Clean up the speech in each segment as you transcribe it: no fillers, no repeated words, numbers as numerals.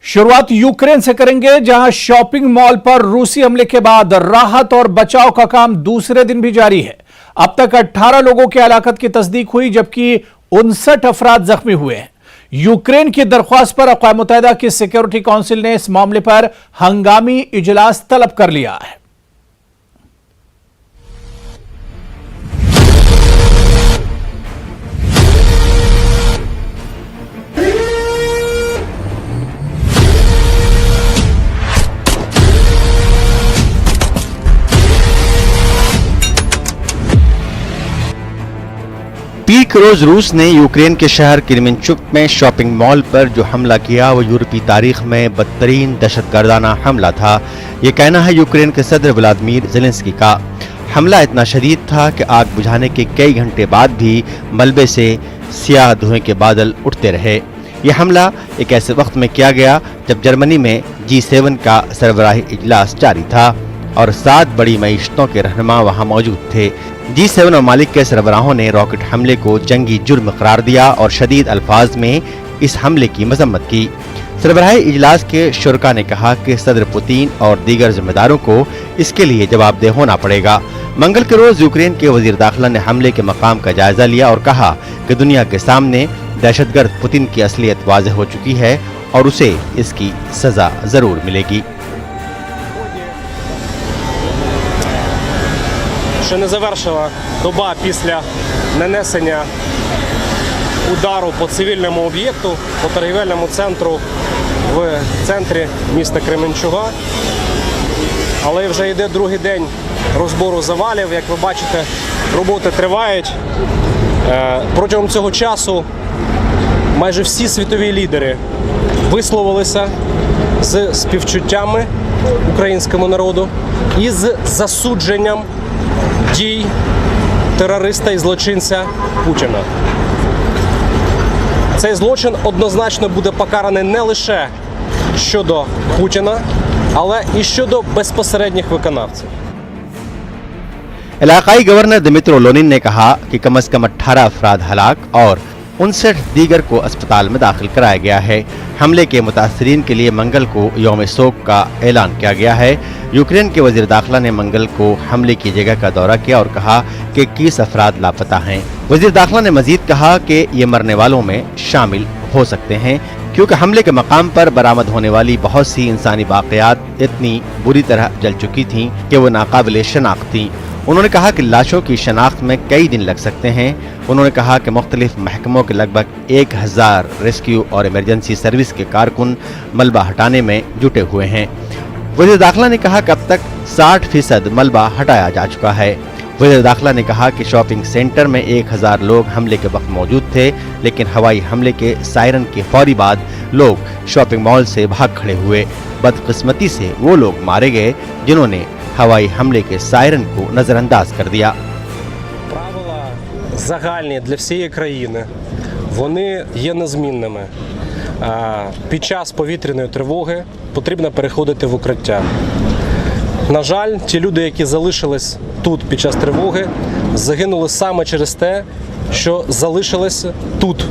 शुरुआत यूक्रेन से करेंगे, जहां शॉपिंग मॉल पर रूसी हमले के बाद राहत और बचाव का काम दूसरे दिन भी जारी है। अब तक 18 लोगों की हलाकत की तस्दीक हुई, जबकि 59 अफराद जख्मी हुए हैं। यूक्रेन की दरख्वास्त पर अक़वाम मुत्तहिदा की सिक्योरिटी काउंसिल ने इस मामले पर हंगामी इजलास तलब कर लिया है। पीक रोज रूस ने यूक्रेन के शहर क्रेमेंचुक में शॉपिंग मॉल पर जो हमला किया वो यूरोपीय तारीख में बदतरीन दहशतगर्दाना हमला था। ये कहना है यूक्रेन के सदर व्लादिमीर ज़ेलेंस्की का। हमला इतना शदीद था कि आग बुझाने के कई घंटे बाद भी मलबे से स्याह धुएं के बादल उठते रहे। यह हमला एक ऐसे वक्त में किया गया जब जर्मनी में G7 का सरबराही इजलास जारी था और 7 बड़ी मईशतों के रहनुमा वहां मौजूद थे। G7 ममालिक के सरबराहों ने रॉकेट हमले को जंगी जुर्म करार दिया और शदीद अल्फाज में इस हमले की मजम्मत की। सरबराही इजलास के शुरका ने कहा कि सदर पुतिन और दीगर जिम्मेदारों को इसके लिए जवाबदेह होना पड़ेगा। मंगल के रोज यूक्रेन के वजीर दाखिला ने हमले के मकाम का जायजा लिया और कहा कि दुनिया के सामने दहशतगर्द पुतिन की असलियत वाज़ेह हो चुकी है और उसे इसकी सजा जरूर मिलेगी। Ще не завершила доба після нанесення удару по цивільному об'єкту, по торгівельному центру в центрі міста Кременчуга. Але вже йде другий день розбору завалів. Як ви бачите, роботи тривають. Протягом цього часу майже всі світові лідери висловилися з співчуттями українському народу і з засудженням дій терориста і злочинця Путіна. Цей злочин однозначно буде покараний не лише щодо Путіна, але і щодо безпосередніх виконавців. इलाकाई गवर्नर दिमित्रो लोनिन ने कहा कि कम से कम 18 अफराद हलाक और 59 दीगर को अस्पताल में दाखिल कराया गया है। हमले के मुतासरीन के लिए मंगल को यौम शोक का ऐलान किया गया है। यूक्रेन के वजीर दाखिला ने मंगल को हमले की जगह का दौरा किया और कहा कि 21 अफराद लापता हैं। वजीर दाखिला ने मजीद कहा कि ये मरने वालों में शामिल हो सकते हैं, क्योंकि हमले के मकाम पर बरामद होने वाली बहुत सी इंसानी बाक़ियात इतनी बुरी तरह जल चुकी थीं कि वो नाकाबिले शनाख्त थीं। उन्होंने कहा कि लाशों की शनाख्त में कई दिन लग सकते हैं। उन्होंने कहा कि मुख्तलिफ महकमों के लगभग 1000 रेस्क्यू और इमरजेंसी सर्विस के कारकुन मलबा हटाने में जुटे हुए हैं। वज़ीर दाखिला ने कहा कि अब तक 60% मलबा हटाया जा चुका है। वज़ीर दाखिला ने कहा कि शॉपिंग सेंटर में 1000 लोग हमले के वक्त मौजूद थे, लेकिन हवाई हमले के सायरन के फौरी बाद लोग शॉपिंग मॉल से भाग खड़े हुए। बदकिस्मती से वो लोग मारे गए जिन्होंने हवाई हमले के सायरन को नजरअंदाज कर दिया। Правила загальні для всієї країни, вони є незмінними. Під час повітряної тривоги потрібно переходити в укриття. На жаль, ті люди, які залишились тут під час тривоги, загинули саме через те, що залишились тут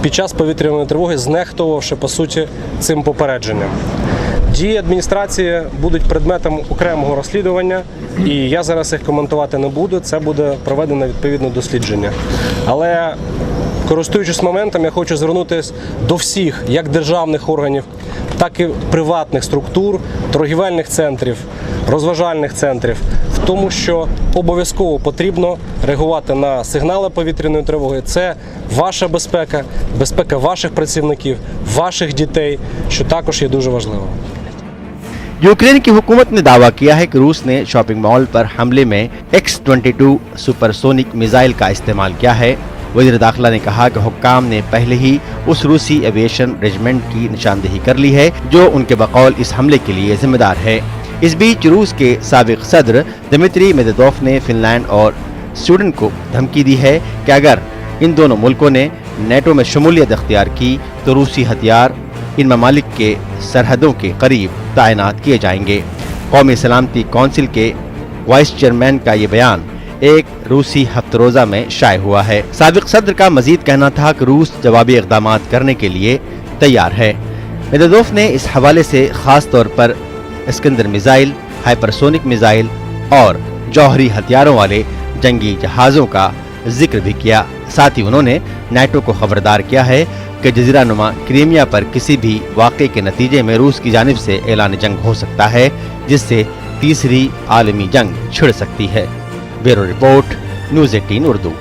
під час повітряної тривоги, знехтувавши, по суті, цим попередженням. Дії адміністрації будуть предметом окремого розслідування, і я зараз їх коментувати не буду, це буде проведено відповідне дослідження. Але, користуючись моментом, я хочу звернутися до всіх, як державних органів, так і приватних структур, торгівельних центрів, розважальних центрів, в тому, що обов'язково потрібно реагувати на сигнали повітряної тривоги. Це ваша безпека, безпека ваших працівників, ваших дітей, що також є дуже важливо. यूक्रेन की हुकूमत ने दावा किया है कि रूस ने शॉपिंग मॉल पर हमले में X-22 सुपरसोनिक मिसाइल का इस्तेमाल किया है। वज़ीर दाखिला ने कहा कि हुक्काम ने पहले ही उस रूसी एविएशन रेजिमेंट की निशानदेही कर ली है जो उनके बकौल इस हमले के लिए जिम्मेदार है। इस बीच रूस के साबिक सदर दिमित्री मेदवेदेव ने फिनलैंड और स्वीडन को धमकी दी है कि अगर इन दोनों मुल्कों ने नेटो में शमूलियत अख्तियार की तो रूसी हथियार इन ममालिक के सरहदों के करीब तैनात किए जाएंगे। कौमी सलामती कौंसिल के वाइस चेयरमैन का ये बयान एक रूसी हफ्तरोजा में शाये हुआ है। साबिक सदर का मजीद कहना था कि रूस जवाबी इक़दामात करने के लिए तैयार है। मेदवेदेव ने इस हवाले से खास तौर पर इस्कंदर मिसाइल, हाइपरसोनिक मिसाइल और जौहरी हथियारों वाले जंगी जहाजों का जिक्र भी किया। साथ ही उन्होंने नाटो को खबरदार किया है कि जजीरा नुमा क्रीमिया पर किसी भी वाक़े के नतीजे में रूस की जानिब से ऐलान जंग हो सकता है, जिससे तीसरी आलमी जंग छिड़ सकती है। Bureau report, news 18 Urdu.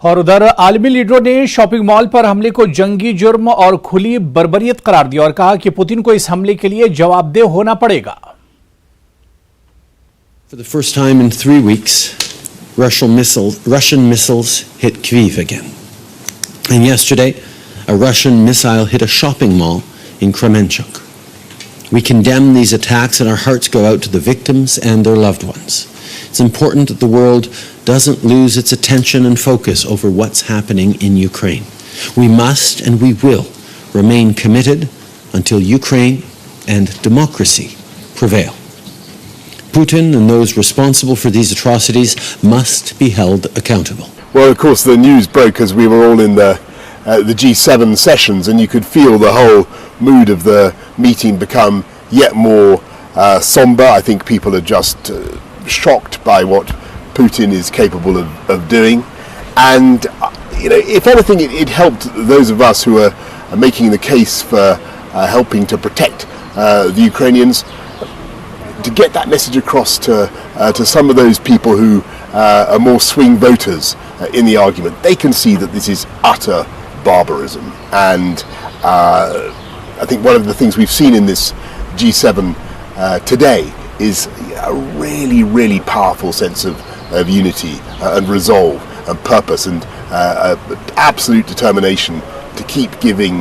और उधर आलमी लीडरों ने शॉपिंग मॉल पर हमले को जंगी जुर्म और खुली बर्बरियत करार दिया और कहा कि पुतिन को इस हमले के लिए जवाबदेह होना पड़ेगा। For the first time in 3 weeks, Russian missiles hit Kyiv again. And yesterday, a Russian missile hit a shopping mall in Kremenchuk. We condemn these attacks and our hearts go out to the victims and their loved ones. It's important that the world doesn't lose its attention and focus over what's happening in Ukraine. We must and we will remain committed until Ukraine and democracy prevail. Putin and those responsible for these atrocities must be held accountable. Well, of course, the news broke as we were all in the G7 sessions, and you could feel the whole mood of the meeting become yet more somber. I think people are just shocked by what Putin is capable of doing, and if anything, it helped those of us who are making the case for helping to protect the Ukrainians, to get that message across to some of those people who are more swing voters in the argument. They can see that this is utter barbarism, and I think one of the things we've seen in this G7 today is a really, really powerful sense of unity and resolve and purpose, and absolute determination to keep giving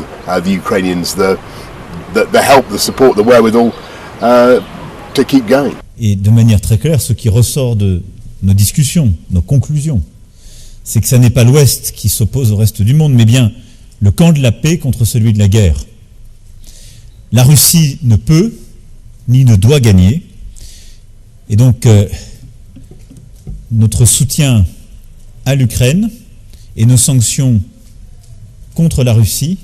the Ukrainians the help, the support, the wherewithal to keep going. Et de manière très claire, ce qui ressort de nos discussions, nos conclusions, c'est que ce n'est pas l'Ouest qui s'oppose au reste du monde, mais bien le camp de la paix contre celui de la guerre. La Russie ne peut ni ne doit gagner, et donc notre soutien à l'Ukraine et nos sanctions contre la Russie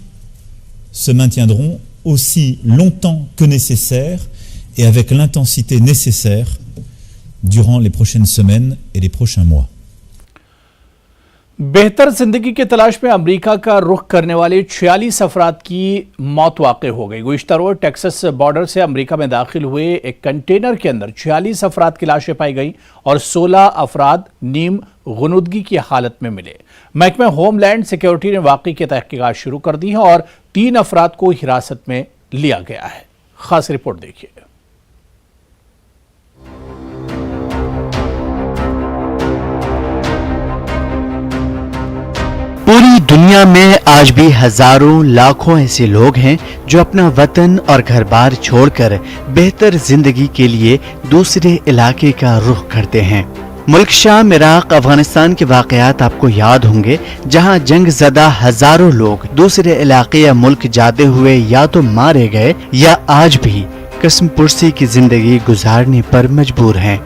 se maintiendront aussi longtemps que nécessaire et avec l'intensité nécessaire durant les prochaines semaines et les prochains mois. बेहतर जिंदगी की तलाश में America का रुख करने वाले 46 अफराद की मौत वाक़ हो गई। गुज़िश्ता रोज़ टेक्सास बॉर्डर से अमेरिका में दाखिल हुए एक कंटेनर के अंदर 46 अफराद की लाशें पाई गई और 16 अफराद नीम गुनुदगी की हालत में मिले। महकमा होमलैंड सिक्योरिटी ने वाक़े की तहकीकात शुरू कर दी है और 3 अफराद को हिरासत में लिया गया है। खास रिपोर्ट देखिए। पूरी दुनिया में आज भी हजारों लाखों ऐसे लोग हैं जो अपना वतन और घर बार छोड़कर बेहतर जिंदगी के लिए दूसरे इलाके का रुख करते हैं। मुल्क शाम, इराक, अफगानिस्तान के वाकयात आपको याद होंगे, जहां जंग ज़दा हजारों लोग दूसरे इलाके या मुल्क जाते हुए या तो मारे गए या आज भी किस्म पुरसी की जिंदगी गुजारने पर मजबूर हैं।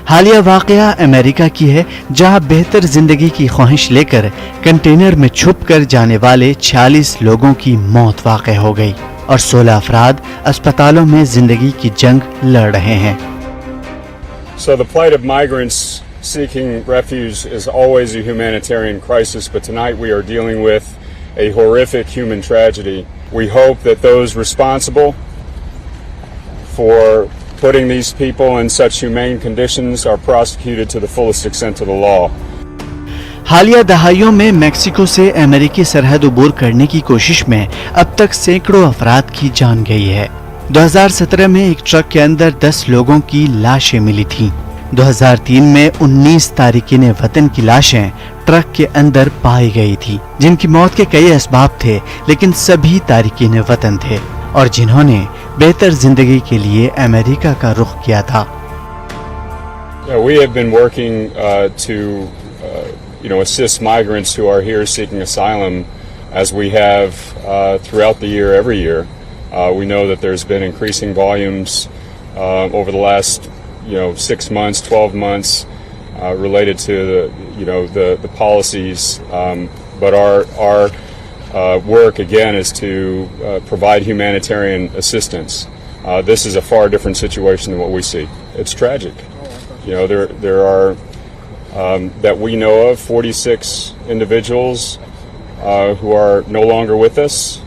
हालिया वाकया अमेरिका की है, जहां बेहतर जिंदगी की ख्वाहिश लेकर कंटेनर में छुप कर जाने वाले 46 लोगों की मौत वाक़ हो गई और 16 अफराद अस्पतालों में जिंदगी की जंग लड़ रहे हैं। So the plight of migrants seeking refuge is always a humanitarian crisis, but tonight we are dealing with a horrific human tragedy. We hope that those responsible for putting these people in such humane conditions are prosecuted to the fullest extent of the law. हालिया दहाइयों में Mexico से अमेरिकी सरहद उबूर करने की कोशिश में अब तक सैकड़ों अफराद की जान गई है। 2017 में एक ट्रक के अंदर 10 लोगों की लाशें मिली थीं। 2003 में 19 तारिकीन वतन की लाशें ट्रक के अंदर पाई गई थी, जिनकी मौत के कई असबाब थे, लेकिन सभी तारिकीन वतन थे और जिन्होंने बेहतर जिंदगी के लिए अमेरिका का रुख किया था। We have been working to assist migrants who are here seeking asylum, as we have throughout the year, every year. We know that there's been increasing volumes over the last 6 months, 12 months related to the policies but our work again is to provide humanitarian assistance. This is a far different situation than what we see. It's tragic. You know, there are that we know of 46 individuals who are no longer with us,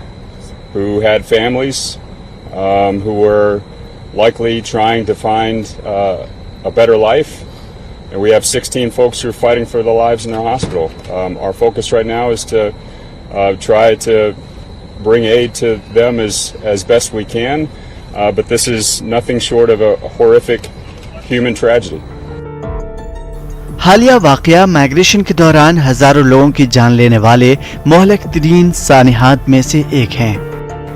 who had families, who were likely trying to find a better life. And we have 16 folks who are fighting for their lives in their hospital. Our focus right now is to try to bring aid to them as best we can, but this is nothing short of a horrific human tragedy. हालिया वाकया migration के दौरान हजारों लोगों की जान लेने वाले मोहलिक तरीन सानिहात में से एक हैं।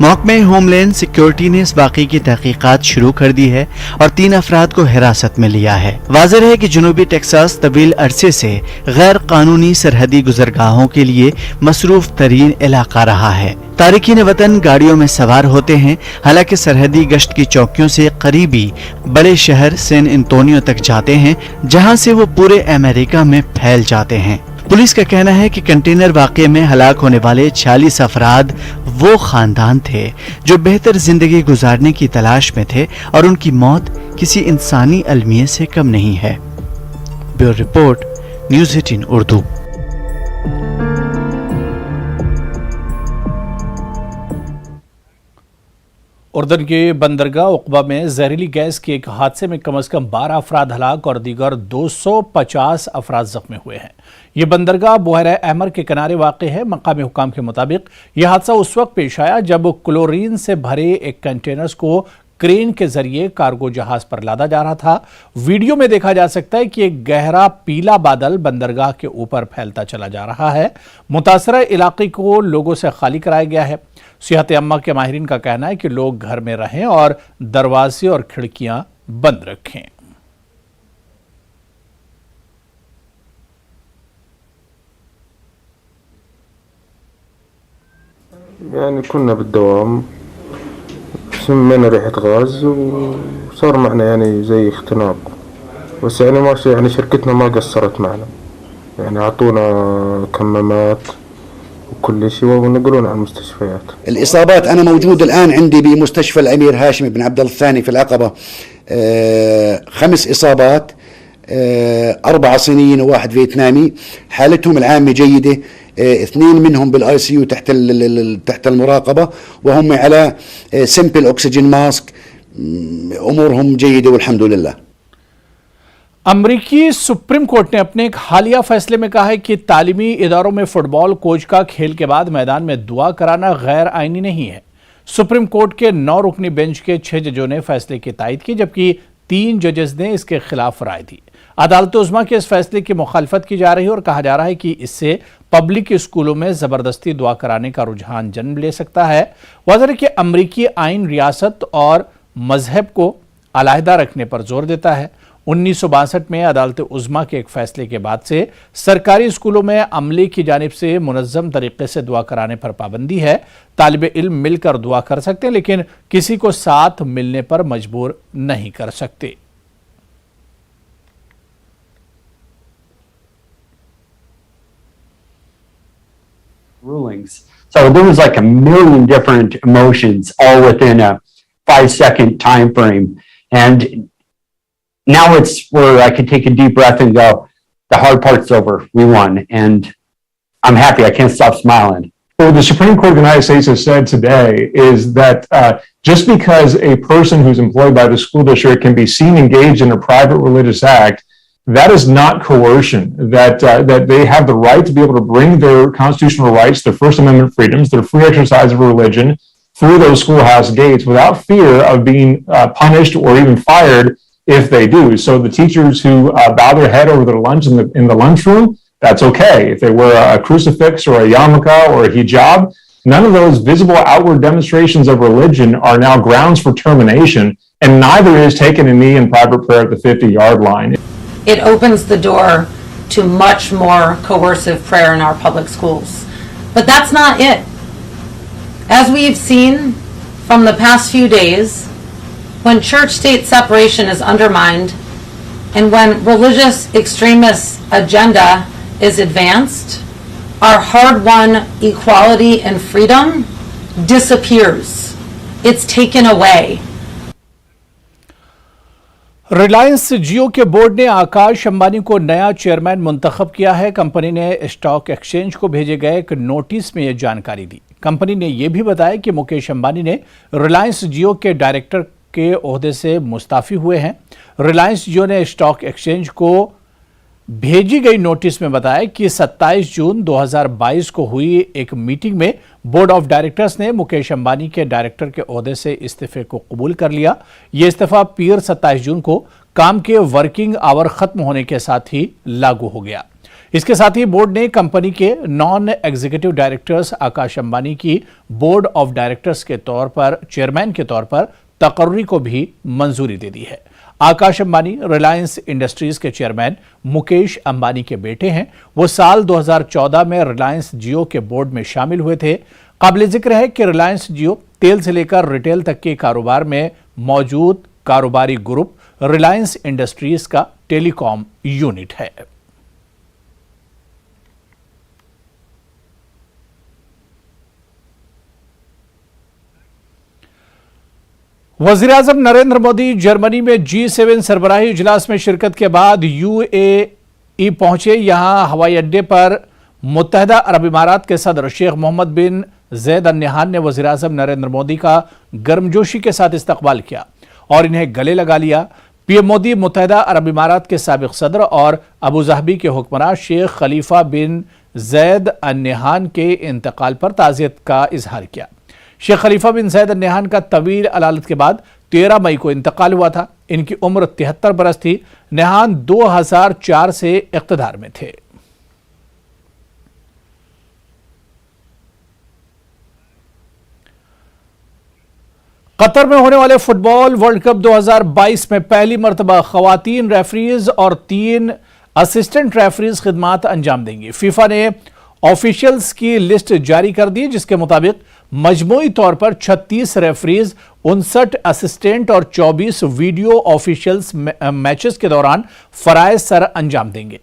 महकमे होमलैंड सिक्योरिटी ने इस वाकये की तहकीकात शुरू कर दी है और 3 अफराद को हिरासत में लिया है। वाज़ेह है कि जनूबी टेक्सास तवील अरसे से गैर कानूनी सरहदी गुजरगाहों के लिए मसरूफ तरीन इलाका रहा है। तारिकीन वतन गाड़ियों में सवार होते हैं, हालांकि सरहदी गश्त की चौकियों से करीबी बड़े शहर सैन एंटोनियो तक जाते हैं, जहां से वो पूरे अमेरिका में फैल जाते हैं। पुलिस का कहना है कि कंटेनर वाकये में हलाक होने वाले 46 अफराद वो खानदान थे जो बेहतर जिंदगी गुजारने की तलाश में थे और उनकी मौत किसी इंसानी अलमिये से कम नहीं है। Bureau report, news 18 Urdu. उर्दन के बंदरगाह उक़बा में जहरीली गैस के एक हादसे में कम से कम 12 अफराद हलाक और दीगर 250 अफराद जख्मी हुए हैं। ये बंदरगाह बुहरा अहमर के किनारे वाक़ है। मकामी हुकाम के मुताबिक यह हादसा उस वक्त पेश आया जब क्लोरीन से भरे एक कंटेनर्स को क्रेन के जरिए कार्गो जहाज पर लादा जा रहा था। वीडियो में देखा जा सकता है कि एक गहरा पीला बादल बंदरगाह के ऊपर फैलता चला जा रहा है। मुतासरा इलाके को लोगों से खाली कराया गया है। सेहत अम्मा के माहिरीन का कहना है कि लोग घर में रहें और दरवाजे और खिड़कियां बंद रखें। يعني كنا بالدوام شمينا ريحة غاز وصار معنا يعني زي اختناق، بس يعني ما يعني شركتنا ما قصرت معنا، يعني أعطونا كمامات وكل شيء ونقلونا على المستشفيات. الإصابات أنا موجود الآن عندي بمستشفى الأمير هاشم بن عبد الله الثاني في العقبة، 5 إصابات، 4 صينيين وواحد فيتنامي، حالتهم العامة جيدة، 2 منهم بالاي سي يو تحت المراقبة وهم على سمبل أكسجين ماسك، أمورهم جيدة والحمد لله। अमरीकी सुप्रीम कोर्ट ने अपने एक हालिया फैसले में कहा है कि तालीमी इदारों में फुटबॉल कोच का खेल के बाद मैदान में दुआ कराना गैर आईनी नहीं है। सुप्रीम कोर्ट के 9 रुकनी बेंच के 6 जजों ने फैसले की तायद की, जबकि 3 जजेस ने इसके खिलाफ राय दी। अदालत उज़्मा के इस फैसले की मुखालफत की जा रही है और कहा जा रहा है कि इससे पब्लिक स्कूलों में जबरदस्ती दुआ कराने का रुझान जन्म ले सकता है। वाज़ेह है कि अमरीकी आइन रियासत और मजहब को अलहदा रखने पर जोर देता है। 1962 में अदालत उज़्मा के एक फैसले के बाद से सरकारी स्कूलों में अमले की जानिब से मुनज़्ज़म तरीके से दुआ कराने पर पाबंदी है। तालिबे इल्म मिलकर दुआ कर सकते हैं, लेकिन किसी को साथ मिलने पर मजबूर नहीं कर सकते। Rulings. So there was like a million different emotions all within a 5-second time frame. And now it's where I could take a deep breath and go, the hard part's over. We won. And I'm happy. I can't stop smiling. What the Supreme Court of the United States has said today is that just because a person who's employed by the school district can be seen engaged in a private religious act, that is not coercion, that they have the right to be able to bring their constitutional rights, their First Amendment freedoms, their free exercise of religion through those schoolhouse gates without fear of being punished or even fired if they do. So the teachers who bow their head over their lunch in the lunchroom, that's okay. If they wear a crucifix or a yarmulke or a hijab, none of those visible outward demonstrations of religion are now grounds for termination, and neither is taking a knee in private prayer at the 50-yard line. It opens the door to much more coercive prayer in our public schools. But that's not it. As we've seen from the past few days, when church-state separation is undermined and when religious extremist agenda is advanced, our hard-won equality and freedom disappears. It's taken away. Reliance जियो के board ने आकाश अंबानी को नया chairman मुंतखब किया है। Company ने stock exchange को भेजे गए एक नोटिस में यह जानकारी दी। कंपनी ने यह भी बताया कि मुकेश अंबानी ने रिलायंस जियो के डायरेक्टर के ओहदे से मुस्ताफी हुए हैं। रिलायंस जियो ने स्टॉक एक्सचेंज को भेजी गई नोटिस में बताया कि 27 जून 2022 को हुई एक मीटिंग में बोर्ड ऑफ डायरेक्टर्स ने मुकेश अंबानी के डायरेक्टर के ओहदे से इस्तीफे को कबूल कर लिया। यह इस्तीफा पीर 27 जून को काम के वर्किंग आवर खत्म होने के साथ ही लागू हो गया। इसके साथ ही बोर्ड ने कंपनी के non executive directors Akash Ambani की बोर्ड ऑफ डायरेक्टर्स के तौर पर चेयरमैन के तौर पर तकर्री को भी मंजूरी दे दी है। आकाश अंबानी रिलायंस इंडस्ट्रीज के चेयरमैन मुकेश अंबानी के बेटे हैं। वो साल 2014 में रिलायंस जियो के बोर्ड में शामिल हुए थे। काबिल जिक्र है कि रिलायंस जियो तेल से लेकर रिटेल तक के कारोबार में मौजूद कारोबारी ग्रुप रिलायंस इंडस्ट्रीज का टेलीकॉम यूनिट है। वज़ीर-ए-आज़म नरेंद्र मोदी जर्मनी में G7 सरबराही इजलास में शिरकत के बाद UAE पहुंचे। यहां हवाई अड्डे पर मुत्तहदा अरब इमारात के सदर शेख मोहम्मद बिन ज़ैद अल नहयान ने वज़ीर-ए-आज़म नरेंद्र मोदी का गर्मजोशी के साथ इस्तकबाल किया और इन्हें गले लगा लिया। पीएम मोदी मुत्तहदा अरब इमारात के साबिक सदर और अबू धाबी के हुक्मरान शेख खलीफा बिन ज़ैद अल नहयान के इंतकाल पर ताज़ियत का इजहार किया। शेख खलीफा बिन ज़ैद अल नहयान का तवील अलालत के बाद 13 मई को इंतकाल हुआ था। इनकी उम्र 73 बरस थी। नहयान 2004 से इक़्तिदार में थे। कतर में होने वाले फुटबॉल वर्ल्ड कप 2022 में पहली मर्तबा खवातीन रेफरीज और 3 असिस्टेंट रेफरीज खिदमात अंजाम देंगी। फीफा ने ऑफिशियल्स की लिस्ट जारी कर दी, जिसके मुताबिक मजमूई तौर पर 36 रेफरीज, 59 असिस्टेंट और 24 वीडियो ऑफिशियल्स मैचेस के दौरान फराइज सर अंजाम देंगे।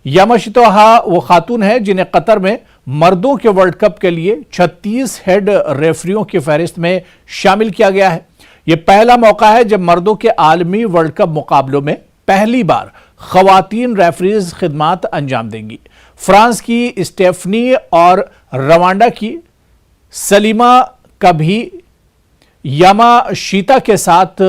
यामाशितोहा वो खातून है जिन्हें कतर में मर्दों के वर्ल्ड कप के लिए 36 हेड रेफरियों की फहरिस्त में शामिल किया गया है। यह पहला मौका है जब मर्दों के आलमी वर्ल्ड कप मुकाबलों में पहली बार खवातीन रेफरीज खिदमात अंजाम देंगी। फ्रांस की स्टेफनी और रवांडा की सलीमा का भी यामाशीता के साथ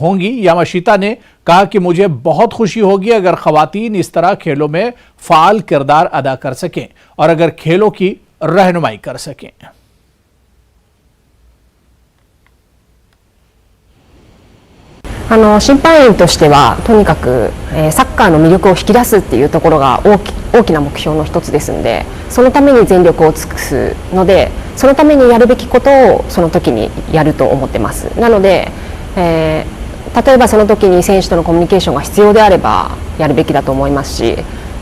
होंगी। यामाशीता ने कहा कि मुझे बहुत खुशी होगी अगर खवातीन इस तरह खेलों में फाल किरदार अदा कर सकें और अगर खेलों की रहनुमाई कर सकें। 審判員としてはとにかく、サッカーの魅力を引き出すっていうところが大きな目標の一つですので、そのために全力を尽くすので、そのためにやるべきことをその時にやると思ってます。なので、例えばその時に選手とのコミュニケーションが必要であればやるべきだと思いますし、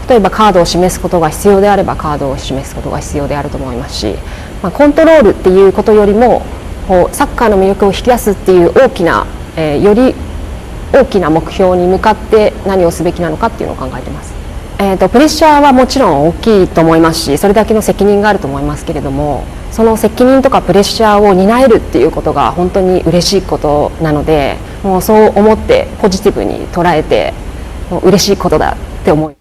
例えばカードを示すことが必要であればカードを示すことが必要であると思いますし、コントロールっていうことよりもサッカーの魅力を引き出すっていう大きな、より大きな目標に向かって何をすべきなのかっていうのを考えてます。プレッシャーはもちろん大きいと思いますし、それだけの責任があると思いますけれども、その責任とかプレッシャーを担えるっていうことが本当に嬉しいことなので、もうそう思ってポジティブに捉えて嬉しいことだって思います。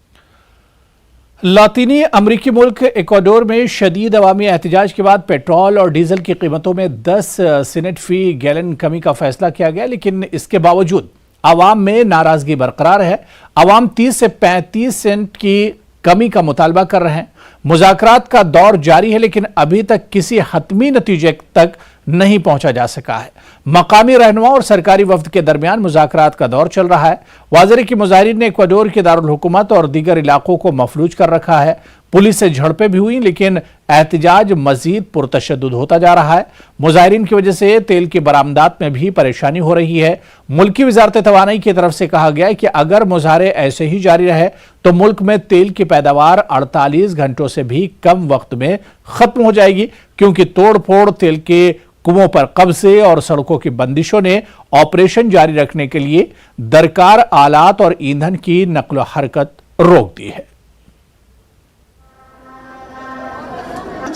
लातीनी अमरीकी मुल्क इक्वाडोर में शदीद अवामी एहतजाज के बाद पेट्रोल और डीजल की कीमतों में 10 सेंट फी गैलन कमी का फैसला किया गया, लेकिन इसके बावजूद आवाम में नाराजगी बरकरार है। आवाम 30 से 35 सेंट की कमी का मुतालबा कर रहे हैं। मुज़ाकरात का दौर जारी है, लेकिन अभी तक किसी हतमी नतीजे तक नहीं पहुंचा जा सका है। मकामी रहनुमा और सरकारी वफ्द के दरमियान मुज़ाकरात का दौर चल रहा है। वाज़ेह की मुजाहिरीन ने इक्वाडोर के दारुल हुकूमत और दीगर इलाकों को मफलूज कर रखा है। पुलिस से झड़पें भी हुई, लेकिन एहतजाज मजीद पुरतशद्दुद होता जा रहा है। मुजाहिरीन की वजह से तेल की बरामदात में भी परेशानी हो रही है। मुल्की वजारत तवानाई की तरफ से कहा गया है कि अगर मुजाहरे ऐसे ही जारी रहे तो मुल्क में तेल की पैदावार 48 घंटों से भी कम वक्त में खत्म हो जाएगी, क्योंकि तोड़ फोड़ तेल के कुओं पर कब्जे और सड़कों की बंदिशों ने ऑपरेशन जारी रखने के लिए दरकार आलात और ईंधन की नकलो हरकत रोक दी है।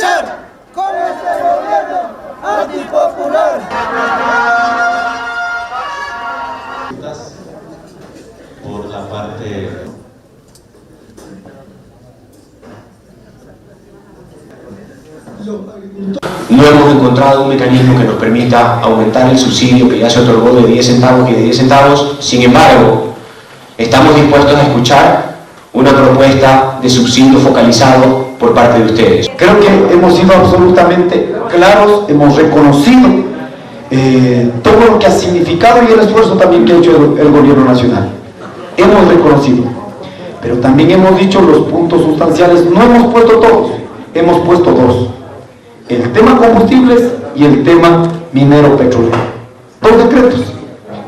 manchar con este gobierno antipopular. Por la parte no hemos encontrado un mecanismo que nos permita aumentar el subsidio que ya se otorgó de 10 centavos y de 10 centavos. Sin embargo, estamos dispuestos a escuchar una propuesta de subsidio focalizado por parte de ustedes. Creo que hemos sido absolutamente claros, hemos reconocido todo lo que ha significado y el esfuerzo también que ha hecho el gobierno nacional. Hemos reconocido, pero también hemos dicho los puntos sustanciales, no hemos puesto todos, hemos puesto dos. El tema combustibles y el tema minero petrolero. Dos decretos.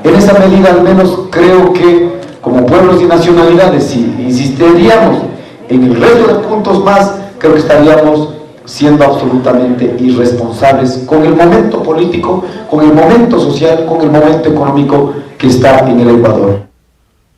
En esa medida al menos creo que como pueblos y nacionalidades, si insistiríamos en el resto de puntos más, creo que estaríamos siendo absolutamente irresponsables con el momento político, con el momento social, con el momento económico que está en el Ecuador.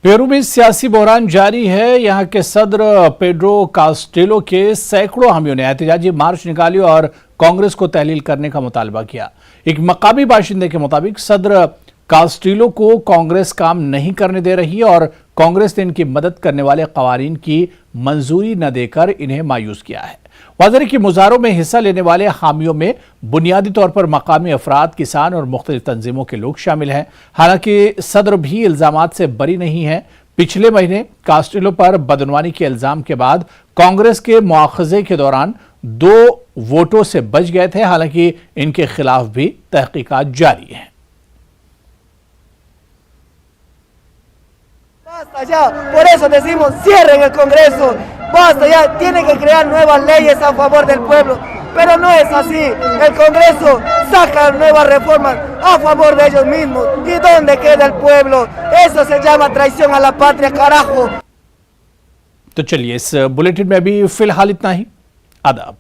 Peru में सियासी बहरान जारी है। यहाँ के सदर Pedro Castelo के सैकड़ों हामियों ने एहतजाजी मार्च निकाली और कांग्रेस को तहलील करने का मुतालबा किया। एक मकामी बाशिंदे के मुताबिक सदर कास्टेलो को कांग्रेस काम नहीं करने दे रही और कांग्रेस ने इनकी मदद करने वाले कवानीन की मंजूरी न देकर इन्हें मायूस किया है। वाज़ेह की मुजाहरों में हिस्सा लेने वाले हामियों में बुनियादी तौर पर मकामी अफराद, किसान और मुख्तलिफ तंजीमों के लोग शामिल हैं। हालांकि सदर भी इल्जामात से बरी नहीं है। पिछले महीने कास्टेलो पर बदनवानी के इल्जाम के बाद कांग्रेस के मुआखजे के दौरान 2 वोटों से बच गए थे। हालांकि इनके खिलाफ भी तहकीकात जारी हैं। Basta ya, por eso decimos cierren el Congreso, basta ya, tienen que crear nuevas leyes a favor del pueblo, pero no es así, el Congreso saca nuevas reformas a favor de ellos mismos, ¿y dónde queda el pueblo? Eso se llama traición a la patria, carajo। तो चलिए इस bulletin में अभी फिलहाल इतना ही। आदाब।